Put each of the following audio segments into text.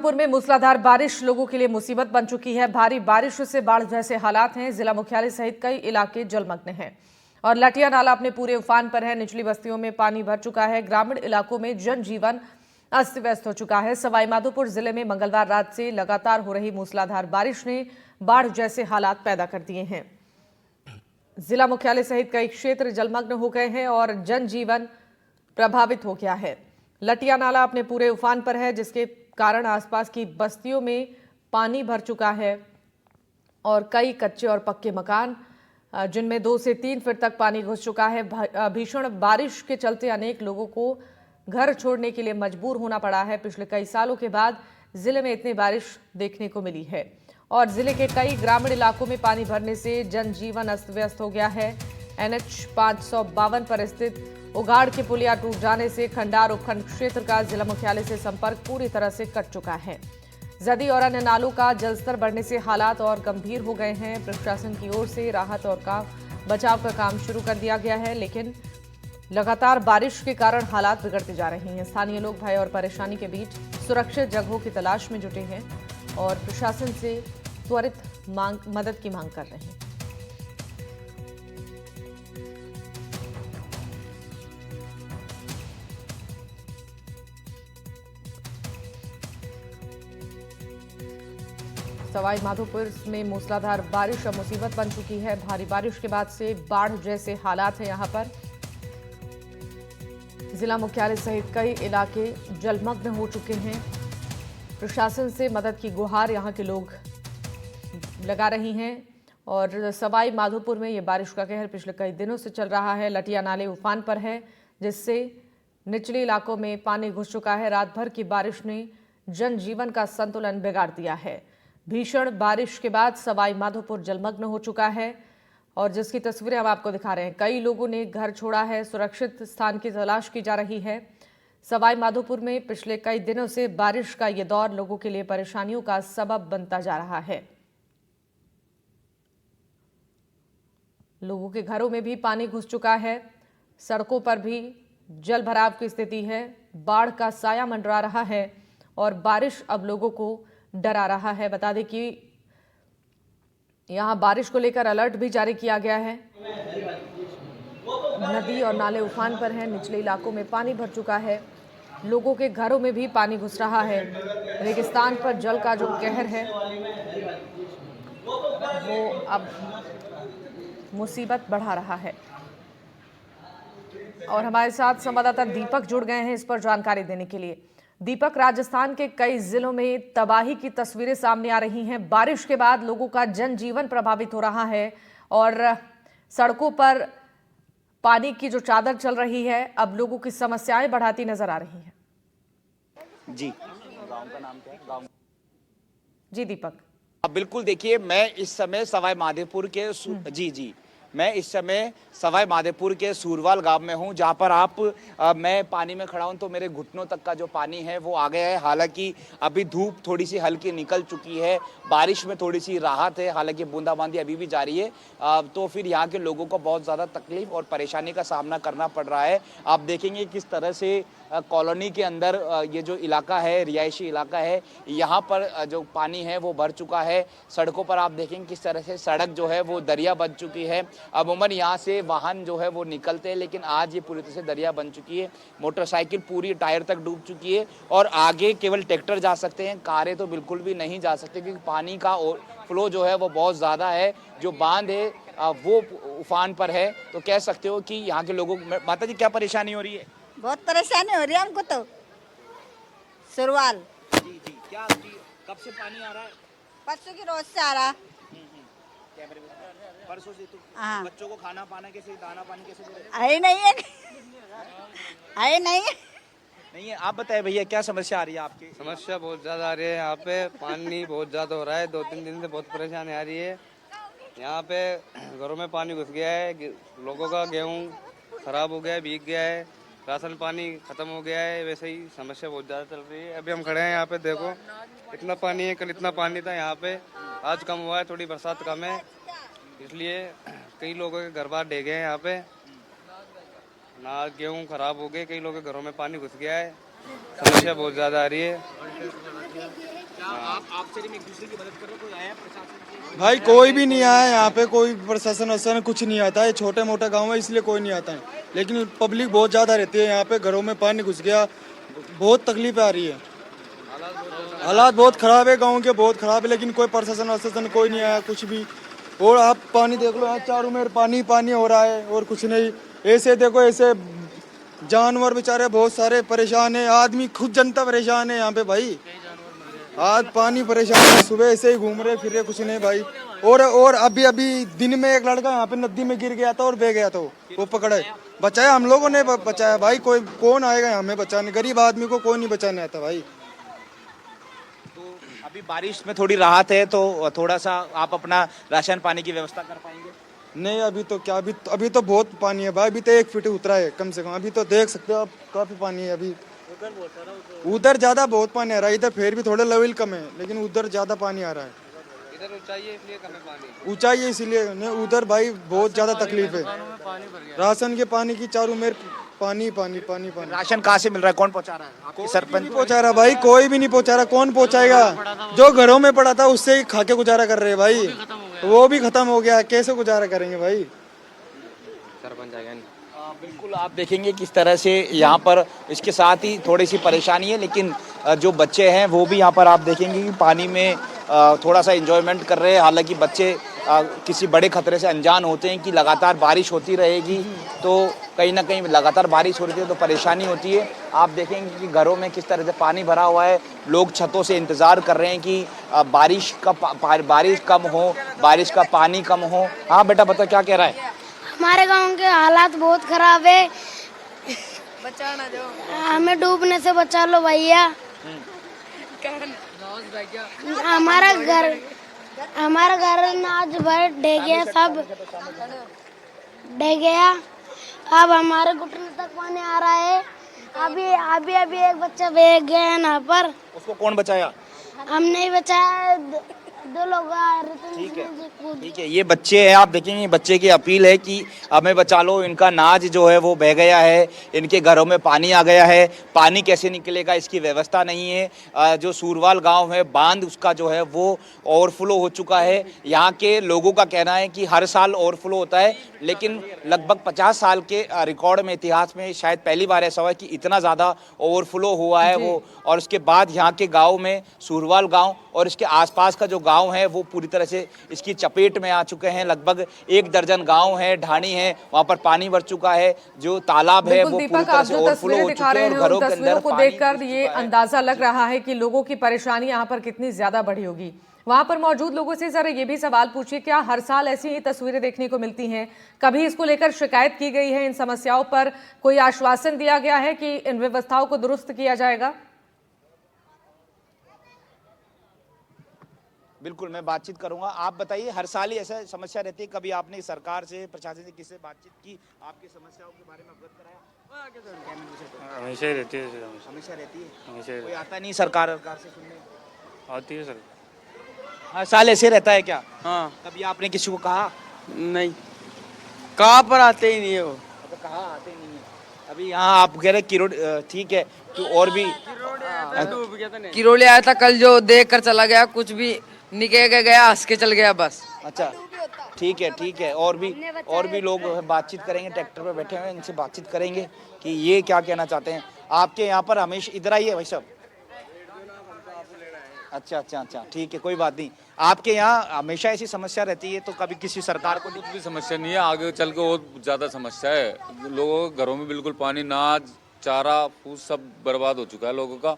पुर में मूसलाधार बारिश लोगों के लिए मुसीबत बन चुकी है। भारी बारिश से बाढ़ जैसे हालात हैं। जिला मुख्यालय सहित कई इलाके जलमग्न हैं और लटिया नाला अपने पूरे उफान पर है। निचली बस्तियों में पानी भर चुका है। ग्रामीण इलाकों में जनजीवन अस्त व्यस्त हो चुका है। सवाईमाधोपुर जिले में मंगलवार रात से लगातार हो रही मूसलाधार बारिश ने बाढ़ जैसे हालात पैदा कर दिए हैं। जिला मुख्यालय सहित कई क्षेत्र जलमग्न हो गए हैं और जनजीवन प्रभावित हो गया है। लटिया नाला अपने पूरे उफान पर है, जिसके कारण आसपास की बस्तियों में पानी भर चुका है और कई कच्चे और पक्के मकान, जिनमें 2 से 3 फीट तक पानी घुस चुका है। भीषण बारिश के चलते अनेक लोगों को घर छोड़ने के लिए मजबूर होना पड़ा है। पिछले कई सालों के बाद जिले में इतनी बारिश देखने को मिली है और जिले के कई ग्रामीण इलाकों में पानी भरने से जनजीवन अस्त व्यस्त हो गया है। NH 552 पर स्थित उगाड़ के पुलिया टूट जाने से खंडार उपखंड क्षेत्र का जिला मुख्यालय से संपर्क पूरी तरह से कट चुका है। जदी और अन्य नालों का जलस्तर बढ़ने से हालात और गंभीर हो गए हैं। प्रशासन की ओर से राहत और बचाव का काम शुरू कर दिया गया है, लेकिन लगातार बारिश के कारण हालात बिगड़ते जा रहे हैं। स्थानीय लोग भय और परेशानी के बीच सुरक्षित जगहों की तलाश में जुटे हैं और प्रशासन से त्वरित मदद की मांग कर रहे हैं। सवाईमाधोपुर में मूसलाधार बारिश अब मुसीबत बन चुकी है। भारी बारिश के बाद से बाढ़ जैसे हालात हैं। यहां पर जिला मुख्यालय सहित कई इलाके जलमग्न हो चुके हैं। प्रशासन से मदद की गुहार यहां के लोग लगा रही हैं और सवाईमाधोपुर में ये बारिश का कहर पिछले कई दिनों से चल रहा है। लटिया नाले उफान पर है, जिससे निचले इलाकों में पानी घुस चुका है। रात भर की बारिश ने जनजीवन का संतुलन बिगाड़ दिया है। भीषण बारिश के बाद सवाईमाधोपुर जलमग्न हो चुका है और जिसकी तस्वीरें हम आपको दिखा रहे हैं। कई लोगों ने घर छोड़ा है। सुरक्षित स्थान की तलाश की जा रही है। सवाईमाधोपुर में पिछले कई दिनों से बारिश का ये दौर लोगों के लिए परेशानियों का सबब बनता जा रहा है। लोगों के घरों में भी पानी घुस चुका है। सड़कों पर भी जल भराव की स्थिति है। बाढ़ का साया मंडरा रहा है और बारिश अब लोगों को डरा रहा है। बता दें कि यहां बारिश को लेकर अलर्ट भी जारी किया गया है। नदी और नाले उफान पर हैं। निचले इलाकों में पानी भर चुका है। लोगों के घरों में भी पानी घुस रहा है। रेगिस्तान पर जल का जो कहर है वो अब मुसीबत बढ़ा रहा है। और हमारे साथ संवाददाता दीपक जुड़ गए हैं इस पर जानकारी देने के लिए। दीपक, राजस्थान के कई जिलों में तबाही की तस्वीरें सामने आ रही हैं। बारिश के बाद लोगों का जनजीवन प्रभावित हो रहा है और सड़कों पर पानी की जो चादर चल रही है अब लोगों की समस्याएं बढ़ाती नजर आ रही हैं। जी, गांव का नाम क्या है? जी दीपक। अब बिल्कुल देखिए, मैं इस समय सवाईमाधोपुर के मैं इस समय सवाईमाधोपुर के सूरवाल गांव में हूं, जहां पर मैं पानी में खड़ा हूं तो मेरे घुटनों तक का जो पानी है वो आ गया है। हालांकि अभी धूप थोड़ी सी हल्की निकल चुकी है, बारिश में थोड़ी सी राहत है, हालांकि बूंदाबांदी अभी भी जारी है। तो फिर यहाँ के लोगों को बहुत ज़्यादा तकलीफ और परेशानी का सामना करना पड़ रहा है। आप देखेंगे किस तरह से कॉलोनी के अंदर ये जो इलाका है, रिहायशी इलाका है, यहाँ पर जो पानी है वो भर चुका है। सड़कों पर आप देखेंगे किस तरह से सड़क जो है वो दरिया बन चुकी है। अमूमन यहाँ से वाहन जो है वो निकलते हैं, लेकिन आज ये पूरी तरह से दरिया बन चुकी है। मोटरसाइकिल पूरी टायर तक डूब चुकी है और आगे केवल ट्रैक्टर जा सकते हैं, कारें तो बिल्कुल भी नहीं जा सकते, क्योंकि पानी का फ्लो जो है वो बहुत ज़्यादा है। जो बांध है वो उफान पर है। तो कह सकते हो कि यहाँ के लोगों को, माता जी, क्या परेशानी हो रही है? बहुत परेशानी हो रही है हमको तो। सुरवाल जी जी, क्या कब से पानी आ रहा है? परसों की रोज से आ रहा। परसों से? तो हाँ। बच्चों को खाना पाना कैसे, दाना पानी कैसे दे रहे हैं? है नहीं है, है नहीं है। नहीं है। आप बताएं भैया, क्या समस्या आ रही है आपकी? समस्या बहुत ज़्यादा आ रही है। यहाँ पे पानी बहुत ज़्यादा हो रहा है। 2-3 दिन से बहुत परेशानी आ रही है। यहाँ पे घरों में पानी घुस गया है। लोगों का गेहूँ खराब हो गया है, भीग गया है। राशन पानी खत्म हो गया है। वैसे ही समस्या बहुत ज़्यादा चल रही है। अभी हम खड़े हैं यहाँ पे, देखो इतना पानी है। कल इतना पानी था यहाँ पे, आज कम हुआ है, थोड़ी बरसात कम है, इसलिए कई लोगों के घर बार डे गए हैं। यहाँ पे ना गेहूँ खराब हो गए, कई लोगों के घरों में पानी घुस गया है। समस्या बहुत ज़्यादा आ रही है। आप आपसे नहीं, एक दूसरे की मदद कर रहे हो, कोई आया प्रशासन? भाई कोई भी नहीं आया यहाँ पे, कोई प्रशासन वशासन कुछ नहीं आता है। छोटे मोटा गांव है इसलिए कोई नहीं आता है, लेकिन पब्लिक बहुत ज़्यादा रहती है यहाँ पे। घरों में पानी घुस गया, बहुत तकलीफ आ रही है। हालात बहुत ख़राब है, गांव के बहुत ख़राब है, लेकिन कोई प्रशासन वशासन कोई नहीं आया कुछ भी। और आप पानी देख लो, यहाँ चारों में पानी पानी हो रहा है और कुछ नहीं। ऐसे देखो, ऐसे जानवर बेचारे बहुत सारे परेशान है, आदमी खुद जनता परेशान है यहाँ पे भाई। आज पानी परेशान है, सुबह से ही घूम रहे फिर रहे, कुछ नहीं भाई। और अभी अभी दिन में एक लड़का यहाँ पे नदी में गिर गया था और बह गया था, वो पकड़े बचाया, हम लोगों ने बचाया भाई। कोई कौन आएगा हमें बचाने, गरीब आदमी को कोई नहीं बचाने आता भाई। तो अभी बारिश में थोड़ी राहत है, तो थोड़ा सा आप अपना राशन पानी की व्यवस्था कर पाएंगे? नहीं अभी तो क्या, अभी तो बहुत पानी है भाई, अभी तो 1 फीट उतरा है कम से कम। अभी तो देख सकते हो आप, काफी पानी है अभी। उधर ज्यादा बहुत पानी आ रहा है, इधर फिर भी थोड़ा लेवल कम है, लेकिन उधर ज्यादा पानी आ रहा है। इधर ऊंचाई है इसलिए कम है पानी। ऊंचाई है इसीलिए नहीं, उधर भाई बहुत ज्यादा तकलीफ है। राशन के पानी की चारों मेर पानी पानी पानी पानी। राशन कहाँ से मिल रहा है, कौन पहुंचा रहा है? आपके सरपंच नहीं पहुंचा रहा भाई, कोई भी नहीं पहुंचा रहा। कौन पहुंचाएगा? जो घरों में पड़ा था उससे ही खा के गुजारा कर रहे हैं भाई। वो भी खत्म हो गया, कैसे गुजारा करेंगे भाई? सरपंच आ गया। बिल्कुल, आप देखेंगे किस तरह से यहाँ पर, इसके साथ ही थोड़ी सी परेशानी है, लेकिन जो बच्चे हैं वो भी यहाँ पर आप देखेंगे कि पानी में थोड़ा सा एंजॉयमेंट कर रहे हैं। हालांकि बच्चे किसी बड़े खतरे से अनजान होते हैं कि लगातार बारिश होती रहेगी, तो कहीं ना कहीं लगातार बारिश हो रही है तो परेशानी होती है। आप देखेंगे कि घरों में किस तरह से पानी भरा हुआ है, लोग छतों से इंतज़ार कर रहे हैं कि बारिश कम हो, बारिश का पानी कम हो। हाँ बेटा बता, क्या कह रहा है? हमारे गांव के हालात बहुत खराब है, बचाना जो हमें डूबने से बचा लो भैया। हमारा घर आज भर ढह गया, सब ढह गया। अब हमारे घुटने तक पानी आ रहा है। अभी एक बच्चा बह गया है यहाँ पर। उसको कौन बचाया? हम नहीं बचाया, दो लोग आ रहे थे। ठीक है, ये बच्चे हैं, आप देखेंगे बच्चे की अपील है कि हमें बचा लो, इनका नाज जो है वो बह गया है, इनके घरों में पानी आ गया है। पानी कैसे निकलेगा इसकी व्यवस्था नहीं है। जो सूरवाल गांव है, बांध उसका जो है वो ओवरफ्लो हो चुका है। यहाँ के लोगों का कहना है कि हर साल ओवरफ्लो होता है, लेकिन लगभग 50 साल के रिकॉर्ड में, इतिहास में शायद पहली बार ऐसा हुआ है कि इतना ज़्यादा ओवरफ्लो हुआ है वो। और उसके बाद यहाँ के गाँव में, सूरवाल गाँव और इसके आसपास का जो गांव है वो पूरी तरह से इसकी चपेट में आ चुके हैं। लगभग 1 दर्जन गांव है, ढाणी है, वहां पर पानी भर चुका है। जो तालाब है वो पूरी तरह से ओवरफ्लो हो चुके हैं और घरों के अंदर को देखकर ये अंदाजा लग रहा है कि लोगों की परेशानी यहाँ पर कितनी ज्यादा बढ़ी होगी। वहां पर मौजूद लोगों से जरा ये भी सवाल पूछिए, क्या हर साल ऐसी ही तस्वीरें देखने को मिलती हैं? कभी इसको लेकर शिकायत की गई है? इन समस्याओं पर कोई आश्वासन दिया गया है कि इन व्यवस्थाओं को दुरुस्त किया जाएगा? बिल्कुल, मैं बातचीत करूंगा। आप बताइए, हर साल ही ऐसा समस्या रहती है? कभी आपने सरकार से, प्रशासन से किससे बातचीत की, आपकी समस्याओं के बारे में अवगत कराया? हमेशा ही रहती है। हमेशा रहती है, हमेशा कोई आता नहीं सरकार से सुनने? आती है सर। हर साल ऐसे रहता है क्या? हाँ। कभी आपने किसी को कहा? नहीं, कहाँ पर आते ही नहीं है वो। कहा आते नहीं है। अभी यहाँ आप कह रहे किरोड़, ठीक है, तो और भी किरोले आया था कल, जो देख कर चला गया, कुछ भी निकल के गया, हंस के चल गया बस। अच्छा, ठीक है। और भी लोग बातचीत करेंगे, ट्रैक्टर पे बैठे हुए हैं, इनसे बातचीत करेंगे कि ये क्या कहना चाहते हैं। आपके यहाँ पर हमेशा इधर आइए भाई साहब। अच्छा, ठीक है, कोई बात नहीं। आपके यहाँ हमेशा ऐसी समस्या रहती है, तो कभी किसी सरकार को कुछ भी समस्या नहीं है, आगे चल के और ज़्यादा समस्या है। लोगों के घरों में बिल्कुल पानी, नाज, चारा, फूस सब बर्बाद हो चुका है लोगों का।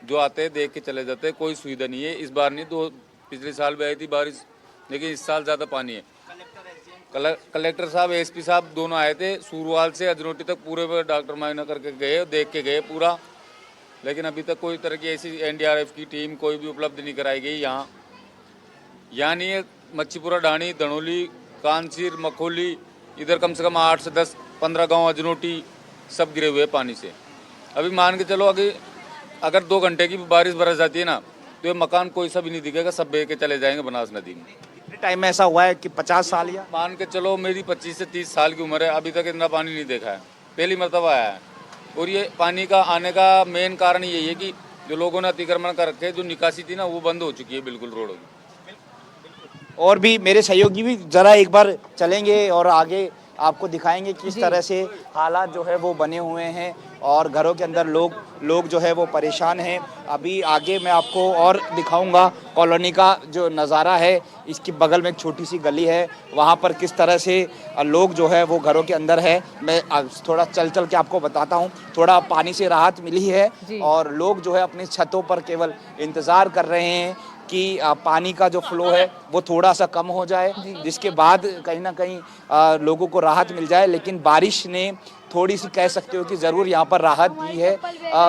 जो आते हैं देख के चले जाते हैं, कोई सुविधा नहीं है। इस बार नहीं, तो पिछले साल भी आई थी बारिश, लेकिन इस साल ज़्यादा पानी है। कलेक्टर साहब, एसपी साहब दोनों आए थे, सूरवाल से अजनोटी तक पूरे में डॉक्टर मायना करके गए, देख के गए पूरा, लेकिन अभी तक कोई तरह की ऐसी एनडीआरएफ की टीम कोई भी उपलब्ध नहीं कराई गई। यहाँ नहीं है। मच्छीपुरा, ढाणी, धनोली, कानसीर, मखोली, इधर कम से कम 8 से 10, 15 गाँव अजनोटी सब गिरे हुए पानी से। अभी मान के चलो, अगर 2 घंटे की बारिश बरस जाती है ना, तो ये मकान कोई सा भी नहीं दिखेगा, सब बह के चले जाएंगे बनास नदी में। कितने टाइम में ऐसा हुआ है कि 50 साल या? मान के चलो मेरी 25 से 30 साल की उम्र है, अभी तक इतना पानी नहीं देखा है, पहली मरतबा आया है। और ये पानी का आने का मेन कारण यही है कि जो लोगों ने अतिक्रमण करके जो निकासी थी ना वो बंद हो चुकी है बिल्कुल रोडों की। और भी मेरे सहयोगी भी जरा एक बार चलेंगे और आगे आपको दिखाएंगे किस तरह से हालात जो है वो बने हुए हैं और घरों के अंदर लोग जो है वो परेशान हैं। अभी आगे मैं आपको और दिखाऊंगा कॉलोनी का जो नज़ारा है। इसके बगल में एक छोटी सी गली है, वहाँ पर किस तरह से लोग जो है वो घरों के अंदर है। मैं थोड़ा चल के आपको बताता हूँ। थोड़ा पानी से राहत मिली है और लोग जो है अपनी छतों पर केवल इंतज़ार कर रहे हैं कि पानी का जो फ्लो है वो थोड़ा सा कम हो जाए, जिसके बाद कहीं ना कहीं लोगों को राहत मिल जाए। लेकिन बारिश ने थोड़ी सी कह सकते हो कि ज़रूर यहाँ पर राहत दी है।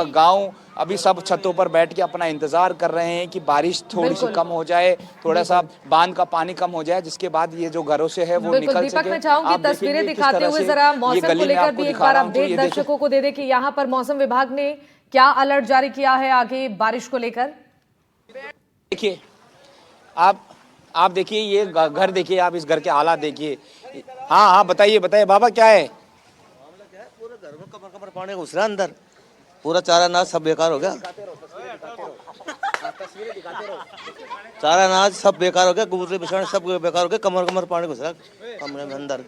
गांव अभी सब छतों पर बैठ के अपना इंतज़ार कर रहे हैं कि बारिश थोड़ी सी कम हो जाए, थोड़ा सा बांध का पानी कम हो जाए, जिसके बाद ये जो घरों से है वो निकल दीपक, सके। मैं चाहूंगी आप तस्वीरें देखेंगे किस दिखाते तरह हुए से जरा ये मौसम को गली मैं लेकर आपको भी एक दिखा बार रहा हूँ। तो अपडेट ये देखिए, दर्शकों को दे दे कि यहाँ पर मौसम विभाग ने क्या अलर्ट जारी किया है आगे बारिश को लेकर। देखिए आप देखिए ये घर देखिए, आप इस घर के हालात देखिए। हाँ बताइए बाबा क्या है? पूरे घर में कमर पानी घुस रहा है अंदर, पूरा चारा अनाज सब बेकार हो गया। चारा अनाज सब बेकार हो गया, गुबरे बिछाने सब बेकार हो गया, कमर पानी घुस रहा है कमरे में अंदर।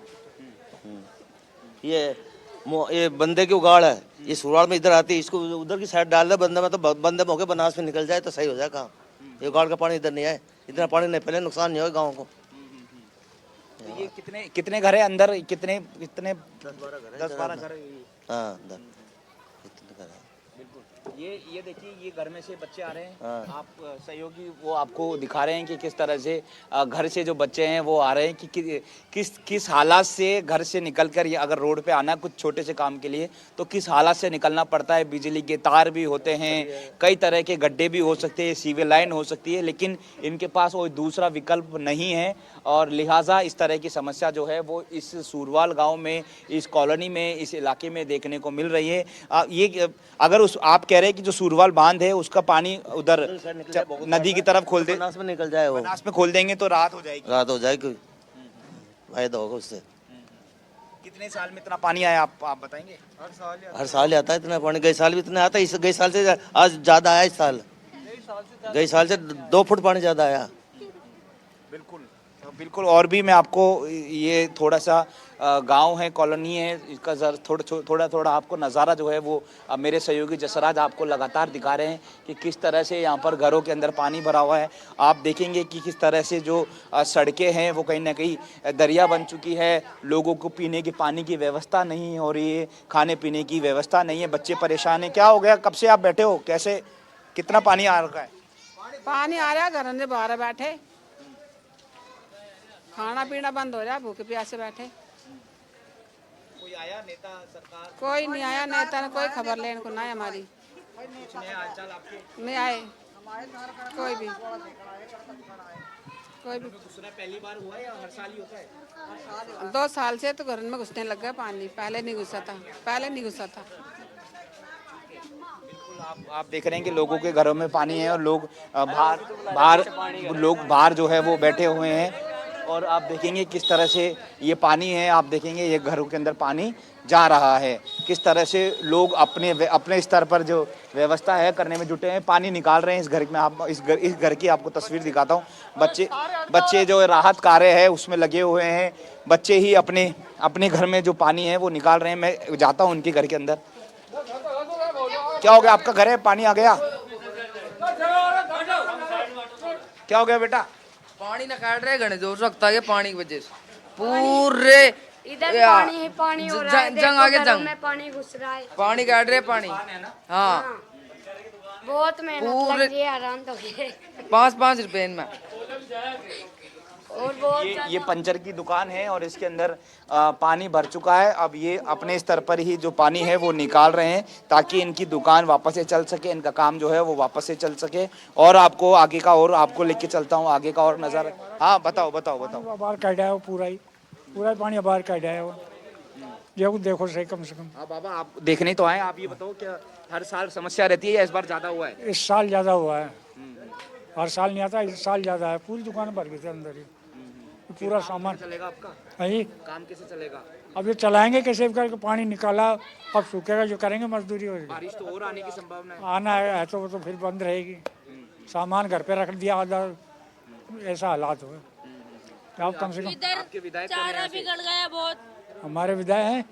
ये बंदे की उगाड़ है, ये सुराड़ में इधर आती है, इसको उधर की साइड डाल दे बंदे में तो बंदे में होकर बनास में निकल जाए तो सही हो जाए काम। ये उगाड़ का पानी इधर नहीं आए, इतना पानी नहीं पहले नुकसान नहीं हो गाँव को। तो ये कितने घर है अंदर? कितने 10-12 घर? हाँ ये देखिए, ये घर में से बच्चे आ रहे हैं। आप सहयोगी वो आपको दिखा रहे हैं कि किस तरह से घर से जो बच्चे हैं वो आ रहे हैं कि किस हालात से घर से निकलकर ये अगर रोड पे आना कुछ छोटे से काम के लिए तो किस हालात से निकलना पड़ता है। बिजली के तार भी होते हैं, कई तरह के गड्ढे भी हो सकते हैं, सीवर लाइन हो सकती है, लेकिन इनके पास कोई दूसरा विकल्प नहीं है और लिहाजा इस तरह की समस्या जो है वो इस सूरवाल गाँव में, इस कॉलोनी में, इस इलाके में देखने को मिल रही है। ये अगर आप कह रहे हैं कि जो सूरवाल बांध है उसका पानी उधर नदी की तरफ खोल दे, बनास में निकल जाए, वो बनास में खोल देंगे तो राहत हो जाएगी। फायदा होगा उससे। कितने साल में इतना पानी आया आप बताएंगे? हर साल आता है इतना पानी, गए साल भी इतना आता है, इस गए साल से आज ज्यादा आया। इस साल गए साल से 2 फुट पानी ज्यादा आया। बिल्कुल। और भी मैं आपको ये थोड़ा सा गांव है, कॉलोनी है, इसका थोड़ा आपको नज़ारा जो है वो मेरे सहयोगी जसराज आपको लगातार दिखा रहे हैं कि किस तरह से यहाँ पर घरों के अंदर पानी भरा हुआ है। आप देखेंगे कि किस तरह से जो सड़कें हैं वो कहीं ना कहीं दरिया बन चुकी है। लोगों को पीने के पानी की व्यवस्था नहीं हो रही है, खाने पीने की व्यवस्था नहीं है, बच्चे परेशान हैं। क्या हो गया? कब से आप बैठे हो? कैसे कितना पानी आ रहा है? पानी आ रहा है, घर में बाहर बैठे, खाना पीना बंद हो रहा है, भूखे प्यासे बैठे। कोई आया नेता सरकार? कोई नहीं आया, नेता ने कोई खबर लेने को ना है हमारी। नहीं आए कोई भी पहली बार हुआ या हर साल ही होता है? 2 साल से तो घर में घुसने लग गया पानी, पहले नहीं घुसा था। आप देख रहे हैं कि लोगों के घरों में पानी है और लोग बाहर जो है वो बैठे हुए हैं और आप देखेंगे किस तरह से ये पानी है। आप देखेंगे ये घरों के अंदर पानी जा रहा है, किस तरह से लोग अपने स्तर पर जो व्यवस्था है करने में जुटे हैं, पानी निकाल रहे हैं इस घर में। आप इस घर की आपको तस्वीर दिखाता हूँ। बच्चे जो राहत कार्य है उसमें लगे हुए हैं। बच्चे ही अपने घर में जो पानी है वो निकाल रहे हैं। मैं जाता हूँ उनके घर के अंदर। क्या हो गया? आपका घर है, पानी आ गया? क्या हो गया बेटा? पानी न काट रहे घने जोर रखता है पानी की वजह से पूरे इधर पानी हो रहा है, जंग आगे जंग में पानी घुस रहा है, पानी काट रहे पानी। हाँ बहुत मेहनत लग रही है, हैरान तो 5-5 रुपए में। और बहुत ये पंचर की दुकान है और इसके अंदर पानी भर चुका है। अब ये अपने स्तर पर ही जो पानी है वो निकाल रहे हैं ताकि इनकी दुकान वापस से चल सके, इनका काम जो है वो वापस से चल सके। और आपको आगे का और आपको लेके चलता हूँ आगे का और नज़ारा। हाँ बताओ। बाहर काट है वो पूरा पानी बाहर काट है वो, ये देखो सही कम से कम। हाँ बाबा, आप देखने तो आए, आप ये बताओ क्या हर साल समस्या रहती है या इस बार ज्यादा हुआ है? इस साल ज्यादा हुआ है, हर साल नहीं आता, इस साल ज्यादा है। पूरी दुकान भर गई थी अंदर ही, पूरा सामान चलेगा आपका? नहीं काम कैसे चलेगा? अब ये चलाएंगे कैसे करके, पानी निकाला अब सूखेगा, जो करेंगे मजदूरी होगी। बारिश तो और आने की संभावना है। आना है तो वो तो फिर बंद रहेगी, सामान घर पे रख दिया आधा, ऐसा हालात हुए। आप कम से कम आपके विधायक कौन है यहाँ से? गया बहुत। हमारे विधायक हैं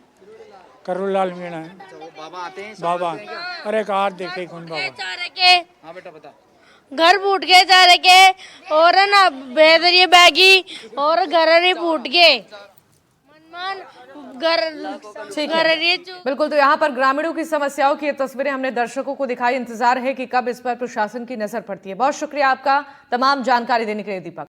करुलाल मीणा है, अच्छा, वो बाबा आते हैं बाबा, अरे कार देखे कौन बाबा। चारे के हाँ बेटा बता। घर फूट गए चारे के, और है ना बेदरिए बैगी, और घर ही फूट गए, मनमान घर बिल्कुल। तो यहाँ पर ग्रामीणों की समस्याओं की ये तस्वीरें हमने दर्शकों को दिखाई। इंतजार है कि कब इस पर प्रशासन की नजर पड़ती है। बहुत शुक्रिया आपका तमाम जानकारी देने के लिए दीपक।